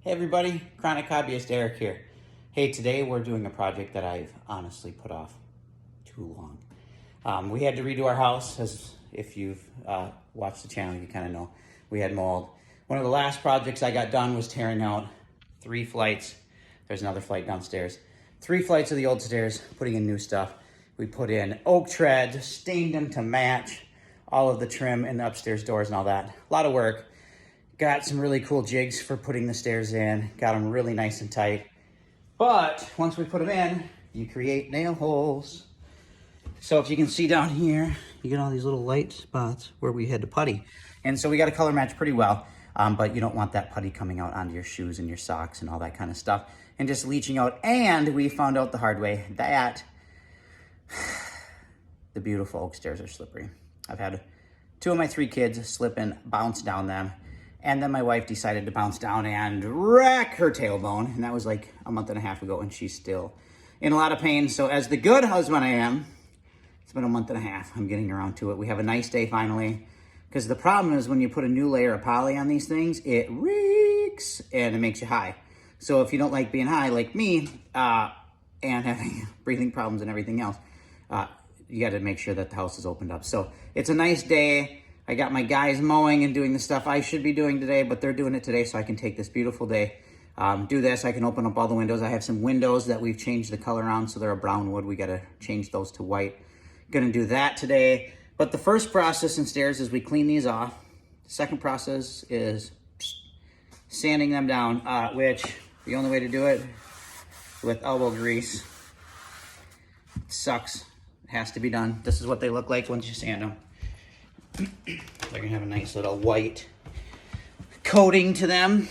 Hey everybody, Chronic Hobbyist Eric here. Hey, today we're doing a project that I've honestly put off too long. We had to redo our house, as if you've watched the channel, you kind of know. We had mold. One of the last projects I got done was tearing out 3 flights. There's another flight downstairs. 3 flights of the old stairs, putting in new stuff. We put in oak treads, stained them to match all of the trim in the upstairs doors and all that. A lot of work. Got some really cool jigs for putting the stairs in. Got them really nice and tight. But once we put them in, you create nail holes. So if you can see down here, you get all these little light spots where we had to putty. And so we got to color match pretty well. But you don't want that putty coming out onto your shoes and your socks and all that kind of stuff. And just leaching out. And we found out the hard way that the beautiful oak stairs are slippery. I've had 2 of my 3 kids slip and bounce down them. And then my wife decided to bounce down and wreck her tailbone. And that was like a month and a half ago, and she's still in a lot of pain. So as the good husband I am, it's been a month and a half. I'm getting around to it. We have a nice day finally. Because the problem is when you put a new layer of poly on these things, it reeks and it makes you high. So if you don't like being high like me and having breathing problems and everything else, you got to make sure that the house is opened up. So it's a nice day. I got my guys mowing and doing the stuff I should be doing today, but they're doing it today, so I can take this beautiful day, do this. I can open up all the windows. I have some windows that we've changed the color on, so they're a brown wood. We got to change those to white. Gonna do that today. But the first process in stairs is we clean these off. The second process is sanding them down, which the only way to do it with elbow grease. It sucks. It has to be done. This is what they look like once you sand them. They're gonna have a nice little white coating to them.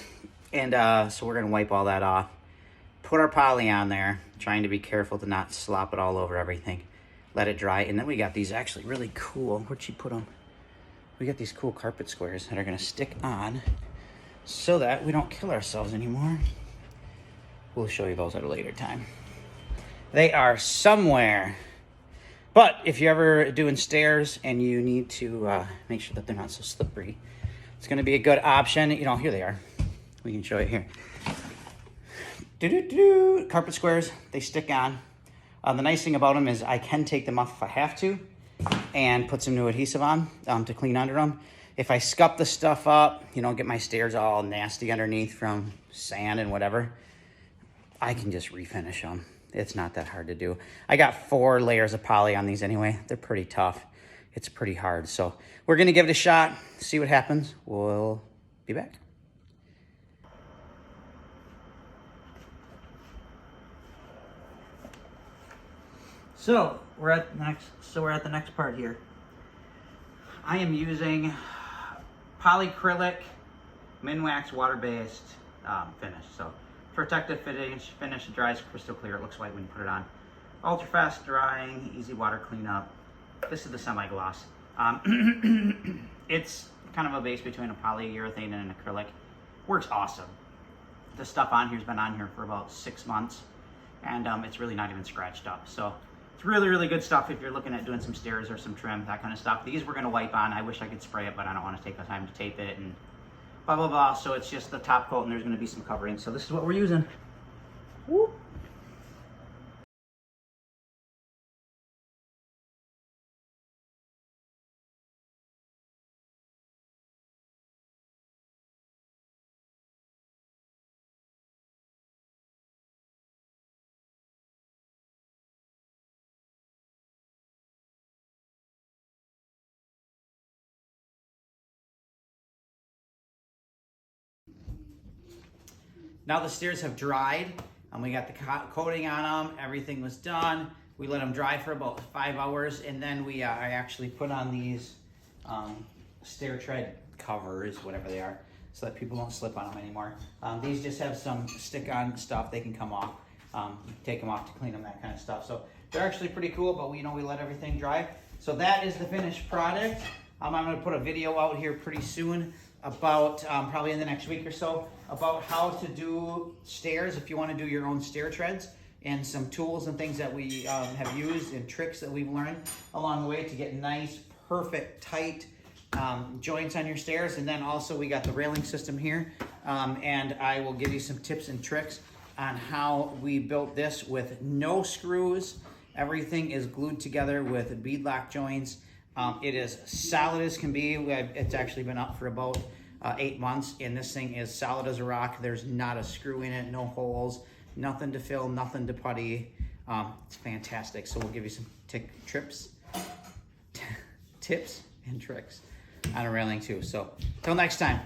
And so we're gonna wipe all that off. Put our poly on there, trying to be careful to not slop it all over everything. Let it dry. And then we got these actually really cool, where'd she put them? We got these cool carpet squares that are gonna stick on so that we don't kill ourselves anymore. We'll show you those at a later time. They are somewhere. But if you're ever doing stairs and you need to make sure that they're not so slippery, it's going to be a good option. You know, here they are. We can show it here. Carpet squares, they stick on. The nice thing about them is I can take them off if I have to and put some new adhesive on to clean under them. If I scuff the stuff up, you know, get my stairs all nasty underneath from sand and whatever, I can just refinish them. It's not that hard to do. I got 4 layers of poly on these anyway. They're pretty tough. It's pretty hard. So we're gonna give it a shot, see what happens. We'll be back. So we're at the next part here. I am using polyacrylic Minwax water-based finish. So protective finish, it dries crystal clear. It looks white when you put it on. Ultra fast drying, easy water cleanup. This is the semi-gloss. It's kind of a base between a polyurethane and an acrylic. Works awesome. The stuff on here has been on here for about 6 months, and it's really not even scratched up. So it's really, really good stuff if you're looking at doing some stairs or some trim, that kind of stuff. These we're gonna wipe on. I wish I could spray it, but I don't want to take the time to tape it and blah, blah, blah. So it's just the top coat and there's gonna be some covering. So this is what we're using. Woo. Now the stairs have dried, and we got the coating on them. Everything was done. We let them dry for about 5 hours, and then I actually put on these stair tread covers, whatever they are, so that people don't slip on them anymore. These just have some stick-on stuff. They can come off. Take them off to clean them, that kind of stuff. So they're actually pretty cool, but we let everything dry. So that is the finished product. I'm going to put a video out here pretty soon about, probably in the next week or so, about how to do stairs if you want to do your own stair treads, and some tools and things that we have used and tricks that we've learned along the way to get nice, perfect, tight, joints on your stairs. And then also we got the railing system here. And I will give you some tips and tricks on how we built this with no screws. Everything is glued together with beadlock joints. It is solid as can be. It's actually been up for about 8 months, and this thing is solid as a rock. There's not a screw in it, no holes, nothing to fill, nothing to putty. It's fantastic. So we'll give you some tips and tricks on a railing too. So till next time.